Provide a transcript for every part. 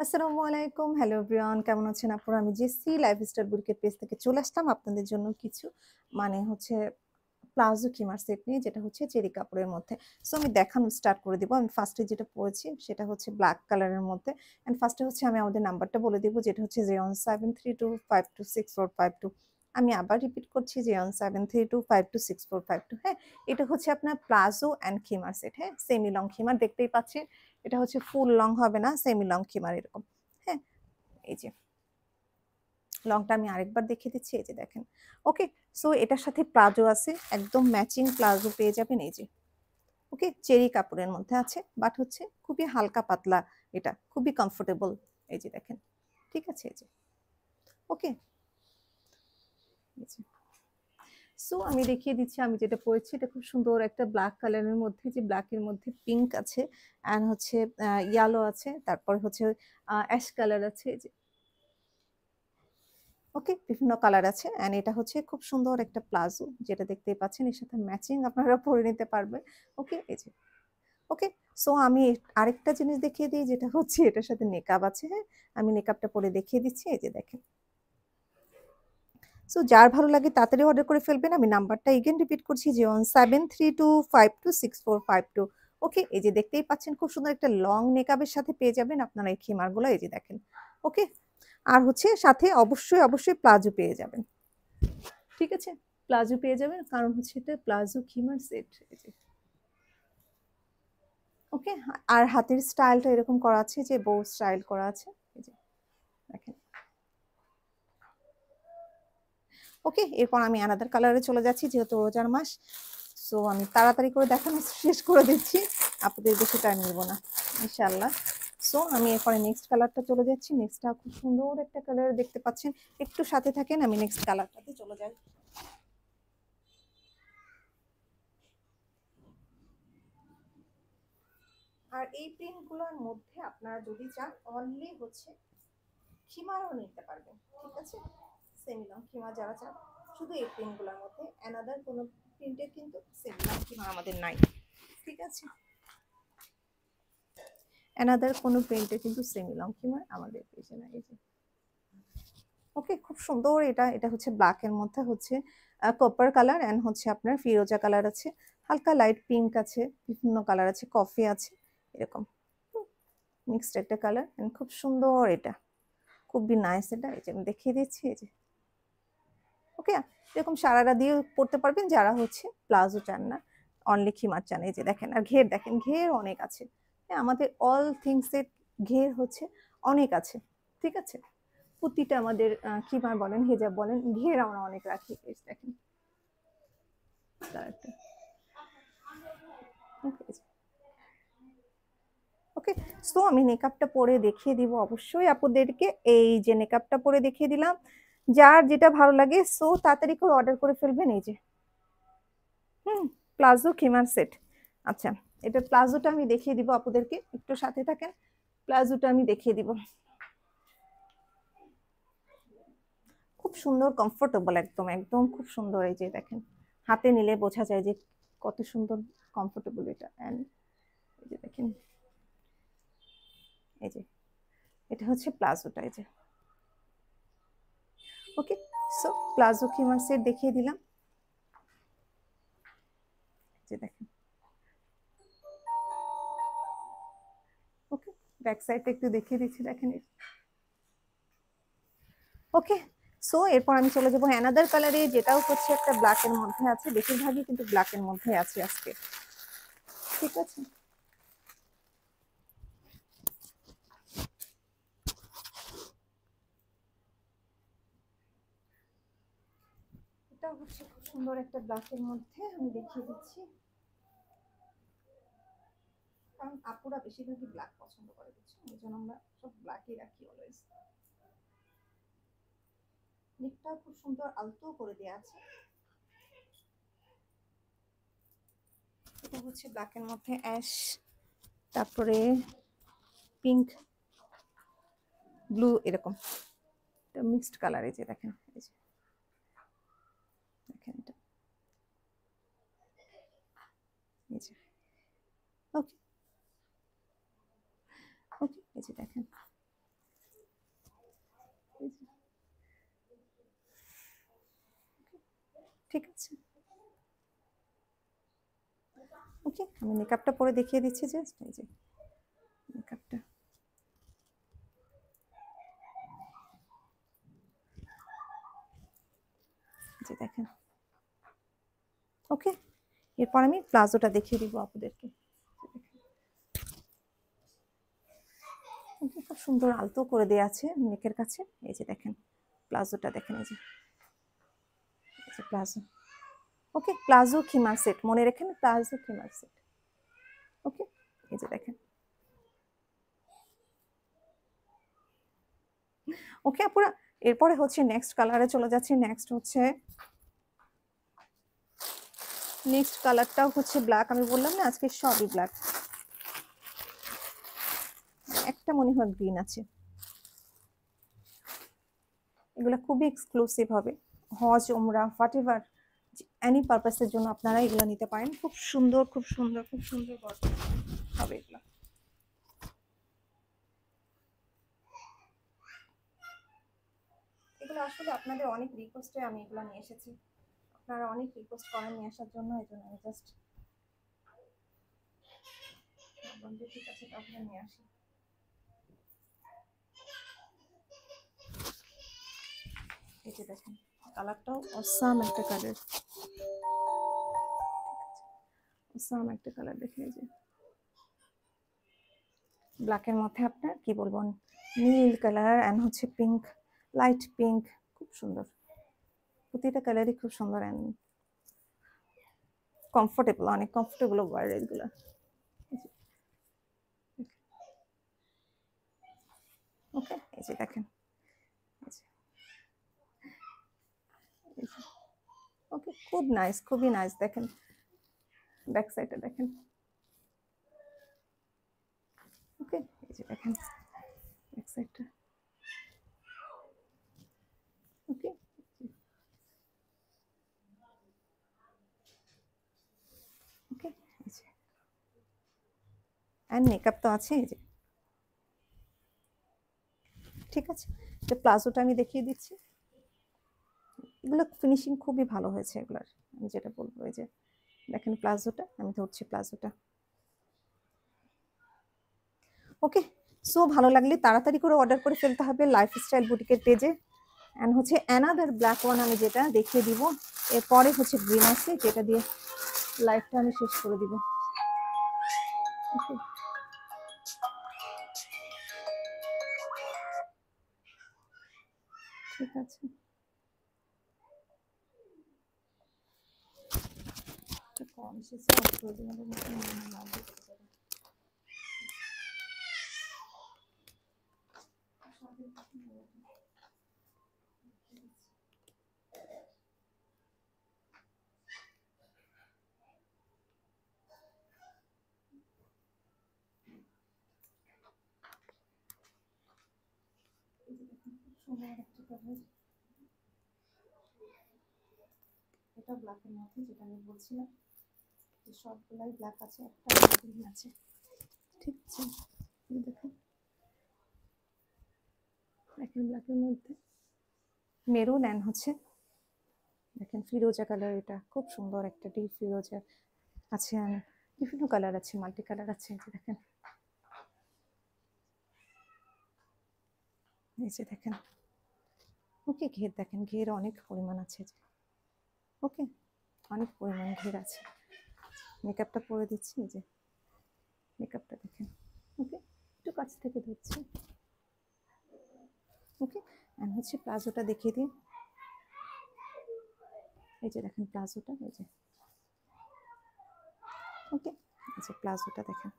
আসসালামু আলাইকুম। Hello everyone, কেমন আছেন আপনারা? আমি জেসি লাইফস্টাইল বুটিকের পেজ থেকে চলে আসলাম আপনাদের জন্য কিছু মানে হচ্ছে প্লাজো খিমার সেট নিয়ে, যেটা হচ্ছে চেরি কাপড়ের মধ্যে। সো আমি দেখানো স্টার্ট করে দিব। আমি ফার্স্টে যেটা পরেছি সেটা হচ্ছে ব্ল্যাক কালারের মধ্যে। অ্যান্ড ফার্স্টে হচ্ছে আমি আমাদের নাম্বারটা বলে দিব, যেটা হচ্ছে 01732526452। আমি আবার রিপিট করছি, 01732526452। হ্যাঁ, এটা হচ্ছে আপনার প্লাজো অ্যান্ড খিমার সেট। হ্যাঁ, সেমি লং খিমার দেখতেই পাচ্ছেন। এটা হচ্ছে ফুল লং হবে না, সেমি লং খিমার এরকম। হ্যাঁ, এই যে লংটা আমি আরেকবার দেখিয়ে দিচ্ছি, এই যে দেখেন। ওকে, সো এটার সাথে প্লাজো আছে, একদম ম্যাচিং প্লাজো পেয়ে যাবেন। এই যে ওকে, চেরি কাপড়ের মধ্যে আছে, বাট হচ্ছে খুবই হালকা পাতলা, এটা খুবই কমফোর্টেবল। এই যে দেখেন, ঠিক আছে। এই যে ওকে, সো আমি দেখিয়ে দিচ্ছি আমি যেটা পরেছি। এটা খুব সুন্দর একটা ব্ল্যাক কালারের মধ্যে, যে ব্ল্যাকের মধ্যে পিঙ্ক আছে, অ্যান্ড হচ্ছে ইয়েলো আছে, তারপর হচ্ছে অ্যাশ কালার আছে। ওকে, বিভিন্ন কালার আছে, অ্যান্ড এটা হচ্ছে খুব সুন্দর একটা প্লাজো, যেটা দেখতেই পাচ্ছেন। এর সাথে ম্যাচিং আপনারা পরে নিতে পারবেন। ওকে, এই যে ওকে। সো আমি আরেকটা জিনিস দেখিয়ে দিই, যেটা হচ্ছে এটার সাথে নেকাব আছে। হ্যাঁ, আমি নেকাবটা পরে দেখিয়ে দিচ্ছি, এই যে দেখেন। সো যার ভালো লাগে তাড়াতাড়ি অর্ডার করে ফেলবেন। আমি নাম্বারটা এগেন রিপিট করছি, যে 1732526452। ওকে, এই যে দেখতেই পাচ্ছেন, খুব সুন্দর একটা লং নেকাবের সাথে পেয়ে যাবেন আপনারা এই খিমারগুলো। এই যে দেখেন। ওকে, আর হচ্ছে সাথে অবশ্যই অবশ্যই প্লাজো পেয়ে যাবেন। ঠিক আছে, প্লাজো পেয়ে যাবেন, কারণ হচ্ছে এটা প্লাজো খিমার সেট। এই যে ওকে, আর হাতের স্টাইলটা এরকম করা আছে, যে বউ স্টাইল করা আছে। এই যে দেখেন। ওকে, এরপর আমি আনাদার কালারে চলে যাচ্ছি, যেহেতু রোজার মাস। সো আমি তাড়াতাড়ি করে দেখানো শেষ করে দিচ্ছি, আপনাদের বেশি টাইম নেব না ইনশাআল্লাহ। সো আমি এরপরে নেক্সট কালারটা চলে যাচ্ছি। নেক্সটটা খুব সুন্দর একটা কালার দেখতে পাচ্ছেন, একটু সাথে থাকেন, আমি নেক্সট কালারটাতে চলে যাই। আর এই প্রিন্টগুলোর মধ্যে আপনারা যদি চান, অনলি হচ্ছে খিমারও নিতে পারবেন। ঠিক আছে, সেমি লং খিমা যারা চান, শুধু এই প্রিন্টগুলোর মধ্যে, অ্যানাদার কোনো প্রিন্টে কিন্তু সেমি লং খিমা আমাদের নাই। ঠিক আছে, অ্যানাদার কোনো প্রিন্টে কিন্তু সেমি লং খিমা আমাদের পেজে নাই। এই যে ওকে, খুব সুন্দর। এটা এটা হচ্ছে ব্ল্যাকের মধ্যে হচ্ছে কপার কালার, অ্যান্ড হচ্ছে আপনার ফিরোজা কালার আছে, হালকা লাইট পিঙ্ক আছে, বিভিন্ন কালার আছে, কফি আছে, এরকম মিক্সড একটা কালার, অ্যান্ড খুব সুন্দর। এটা খুবই নাইস। এটা এই যে আমি দেখিয়ে দিচ্ছি, এই যে ওকে, এরকম সারারা দিয়ে পড়তে পারবেন যারা হচ্ছে প্লাজো চান না, অনলি খিমার চান। এই যে দেখেন, আর ঘের দেখেন, ঘের অনেক আছে। হ্যাঁ, আমাদের অল থিংস এর ঘের হচ্ছে অনেক আছে। ঠিক আছে, প্রতিটা আমাদের খিমার বলেন, হেজাব বলেন, ঘের আমরা অনেক রাখি। এই যে দেখেন কালারটা। ওকে, সো আমি মেকআপটা পরে দেখিয়ে দিব অবশ্যই আপনাদেরকে। এই যে মেকআপটা পরে দেখিয়ে দিলাম, যার যেটা ভালো লাগে সো তাড়াতাড়ি করে অর্ডার করে ফেলবেন। এই যে হুম, প্লাজো খিমার সেট। আচ্ছা, এটা প্লাজোটা আমি দেখিয়ে দিব আপনাদেরকে, একটু সাথে থাকেন। প্লাজোটা আমি দেখিয়ে দিব, খুব সুন্দর কমফোর্টেবল, একদম একদম খুব সুন্দর। এই যে দেখেন, হাতে নিলে বোঝা যায় যে কত সুন্দর কমফোর্টেবল এটা। এন্ড এই যে দেখেন, এই যে এটা হচ্ছে প্লাজোটা। এই যে ওকে, সো প্লাজো খিমার সেট দেখিয়ে দিলাম। যে দেখেন, ওকে, ব্যাক সাইডটা একটু দেখিয়ে দিচ্ছি, দেখেন। ওকে, সো এরপর আমি চলে যাবো অ্যানাদার কালারে, যেটাও হচ্ছে একটা ব্ল্যাক এর মধ্যে আছে, বেশিরভাগই কিন্তু ব্ল্যাক এর মধ্যে আছে আজকে। ঠিক আছে, এটা হচ্ছে খুব সুন্দর একটা ব্ল্যাক এর মধ্যে, আমি দেখিয়ে দিচ্ছি। কারণ আপুরা বেশিরভাগই ব্ল্যাক পছন্দ করে, বুঝছেন, এই জন্য আমরা সব ব্ল্যাকই রাখি অলওয়েজ। নেকটা খুব সুন্দর আলতো করে দেওয়া আছে। এটা হচ্ছে ব্ল্যাক এর মধ্যে অ্যাশ, তারপরে পিঙ্ক, ব্লু, এরকম এটা মিক্সড কালার। এই যে দেখেন, এই যে দেখেন এটা, এই যে ওকে, ওকে, এই যে দেখেন। ঠিক আছে। ওকে, আমি মেকআপটা পরে দেখিয়ে দিচ্ছি, জাস্ট এই যে মেকআপটা। যে দেখেন, ওকে। এরপর আমি প্লাজোটা দেখিয়ে দিব আপনাদেরকে। খুব সুন্দর আলতো করে দেওয়া আছে নেকের কাছে। এই যে দেখেন প্লাজোটা, দেখেন এই যে প্লাজো। ওকে, প্লাজো খিমার সেট, মনে রাখেন প্লাজো খিমার সেট। ওকে, এই যে দেখেন। ওকে আপুরা, এরপরে হচ্ছে নেক্সট কালারে চলে যাচ্ছি। নেক্সট কালারটাও হচ্ছে ব্ল্যাক। আমি বললাম না আজকে সবই ব্ল্যাক, একটা মনে হয় গ্রিন আছে। এগুলো খুবই এক্সক্লুসিভ হবে, হজ উমরা হোয়াটএভার এনি পারপাসের জন্য আপনারা এগুলো নিতে পারেন। খুব সুন্দর খুব সুন্দর খুব সুন্দর হবে এগুলো। এগুলো আসলে আপনাদের অনেক রিকোয়েস্টে আমি এগুলো নিয়ে এসেছি। আপনারা অনেক রিকোয়েস্ট করেন নিয়ে আসার জন্য, এই জন্য আমি জাস্ট ঠিক আছে তাহলে নিয়ে আসি। এই যে দেখেন কালারটাও অসাম একটা কালার, অসাম একটা কালার। দেখেন এই যে ব্ল্যাকের মধ্যে আপনার কি বলবো নীল কালার এন্ড হচ্ছে পিঙ্ক, লাইট পিঙ্ক, খুব সুন্দর। প্রতিটা কালারই খুব সুন্দর এন্ড কমফোর্টেবল, অনেক কমফোর্টেবল ওয়ার এগুলো। ওকে, এই যে দেখেন, ওকে খুব নাইস, খুবই নাইস। দেখেন ব্যাক সাইডে দেখেন। ওকে, এই যে দেখেন ব্যাক সাইডটা। ওকে, ওকে, এই যে এন্ড মেকআপ তো আছে এই যে। ঠিক আছে, তো প্লাজোটা আমি দেখিয়ে দিচ্ছি। এগুলো ফিনিশিং খুবই ভালো হয়েছে এগুলার, আমি যেটা বলবো। এই যে দেখেন প্লাজোটা, আমি ধরছি প্লাজোটা। ওকে, সো ভালো লাগলে তাড়াতাড়ি করে অর্ডার করে ফেলতে হবে লাইফস্টাইল বুটিকের পেজে। এন্ড হচ্ছে অ্যানাদার ব্ল্যাক ওয়ান আমি যেটা দেখিয়ে দিব, এরপরে হচ্ছে গ্রিন আছে যেটা দিয়ে লাইফটা আমি শেষ করে দিব। ওকে, ঠিক আছে। কম এসেছে, এটা ব্ল্যাকের মধ্যে যেটা আমি বলছিলাম, সবগুলাই ব্ল্যাক আছে, একটা গ্রিন আছে। ঠিক আছে, দেখুন দেখেন ব্ল্যাকের মধ্যে মেরুন এন্ড হচ্ছে দেখেন ফিরোজা কালার। এটা খুব সুন্দর একটা ডিপ ফিরোজা আছে, বিভিন্ন কালার আছে, মাল্টি কালার আছে। এই যে দেখেন, এই যে দেখেন। ওকে, ঘের দেখেন, ঘের অনেক পরিমাণ আছে। ওকে, অনেক পরিমাণ ঘের আছে। মেকআপটা করে দিচ্ছি, এই যে মেকআপটা দেখেন। ওকে, একটু কাছ থেকে ধরছি। ওকে, এন্ড হচ্ছে প্লাজোটা দেখিয়ে দিই। এই যে দেখেন প্লাজোটা, এই যে ওকে, এই যে প্লাজোটা দেখেন।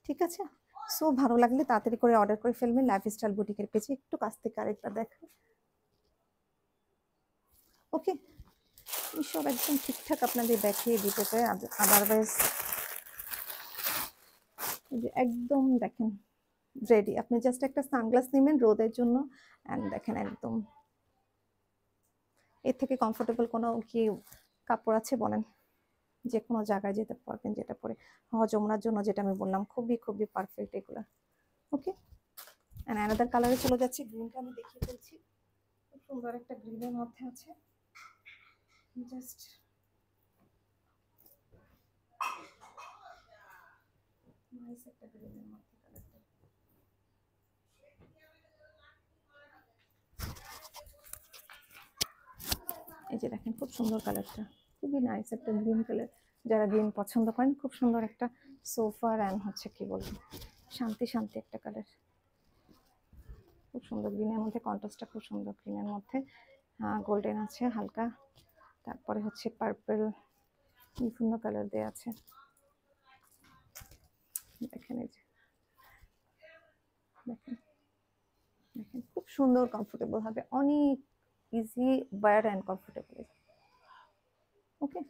ঠিক আছে, সো ভালো লাগলে তাড়াতাড়ি করে অর্ডার করে ফেলবেন লাইফস্টাইল বুটিকের পেজে। একটু কাছ থেকে আরেকবার দেখেন। ওকে, সব একদম ঠিকঠাক আপনাদের দেখিয়ে দিতে চাই, আদারওয়াইজ একদম দেখেন রেডি। আপনি জাস্ট একটা সানগ্লাস নেবেন রোদের জন্য এন্ড দেখেন একদম এর থেকে কমফোর্টেবল কোনো কি কাপড় আছে বলেন? যে কোনো জায়গায় যেতে পারবেন যেটা পরে, হজ ওমরার জন্য যেটা আমি বললাম, খুবই খুবই পারফেক্ট এগুলো। ওকে, অ্যানাদার কালারে চলে যাচ্ছি, গ্রিনটা আমি দেখিয়ে ফেলছি। সুন্দর একটা গ্রিনের মধ্যে আছে, জাস্ট নাইস একটা গ্রিনের মধ্যে কালারটা। এই যে দেখেন খুব সুন্দর কালারটা, খুবই নাইস একটা গ্রিন কালার। যারা গ্রিন পছন্দ করেন, খুব সুন্দর একটা সোফার অ্যান্ড হচ্ছে কি বলবো শান্তি শান্তি একটা কালার, খুব সুন্দর গ্রিনের মধ্যে, কন্ট্রাস্টটা খুব সুন্দর গ্রিনের মধ্যে, গোল্ডেন আছে হালকা, তারপরে হচ্ছে পার্পল, বিভিন্ন কালার দেওয়া আছে। দেখেন এই যে দেখেন দেখেন খুব সুন্দর কমফোর্টেবল হবে, অনেক ইজি ওয়্যার অ্যান্ড কমফোর্টেবল। ওকে,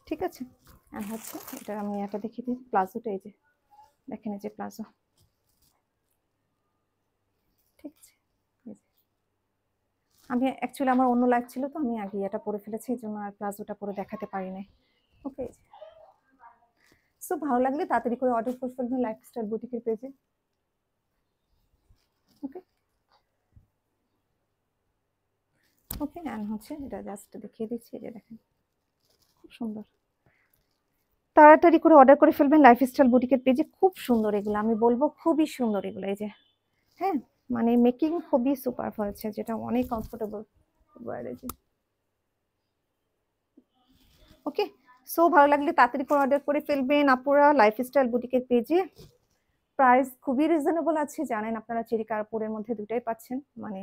ঠিক আছে। আর হচ্ছে এটা আমি এটা দেখিয়ে দিই, প্লাজোটা এই যে দেখেন, এই যে প্লাজো, ঠিক আছে। আমি অ্যাকচুয়ালি আমার অন্য লাইফ ছিল তো, আমি আগে এটা পরে ফেলেছি, এই জন্য আর প্লাজোটা পরে দেখাতে পারি নাই। ওকে, সো ভালো লাগলে তাড়াতাড়ি করে অর্ডার করে ফেলবেন লাইফস্টাইল বুটিকের পেজে। ওকে ওকে, অ্যান্ড হচ্ছে এটা জাস্ট দেখিয়ে দিচ্ছি, এই যে দেখেন খুব সুন্দর, তাড়াতাড়ি করে অর্ডার করে ফেলবেন লাইফস্টাইল বুটিকের পেজে। খুব সুন্দর এগুলো, আমি বলবো খুবই সুন্দর এগুলো। এই যে হ্যাঁ, মানে মেকিং খুবই সুপার হয়েছে, যেটা অনেক কমফোর্টেবল। ওকে, সো ভালো লাগলে তাড়াতাড়ি করে অর্ডার করে ফেলবেন আপুরা লাইফস্টাইল বুটিকের পেজে। প্রাইস খুবই রিজনেবল আছে, জানেন আপনারা চেরি কাপড়ের মধ্যে দুটাই পাচ্ছেন, মানে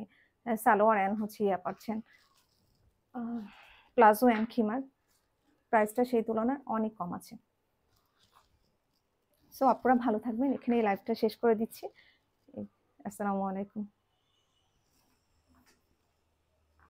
সালোয়ার অ্যান্ড হচ্ছে ইয়া পাচ্ছেন প্লাজো অ্যান্ড খিমার, প্রাইসটা সেই তুলনায় অনেক কম আছে। সো আপনারা ভালো থাকবেন, এখানে এই লাইভটা শেষ করে দিচ্ছি। আসসালামু আলাইকুম।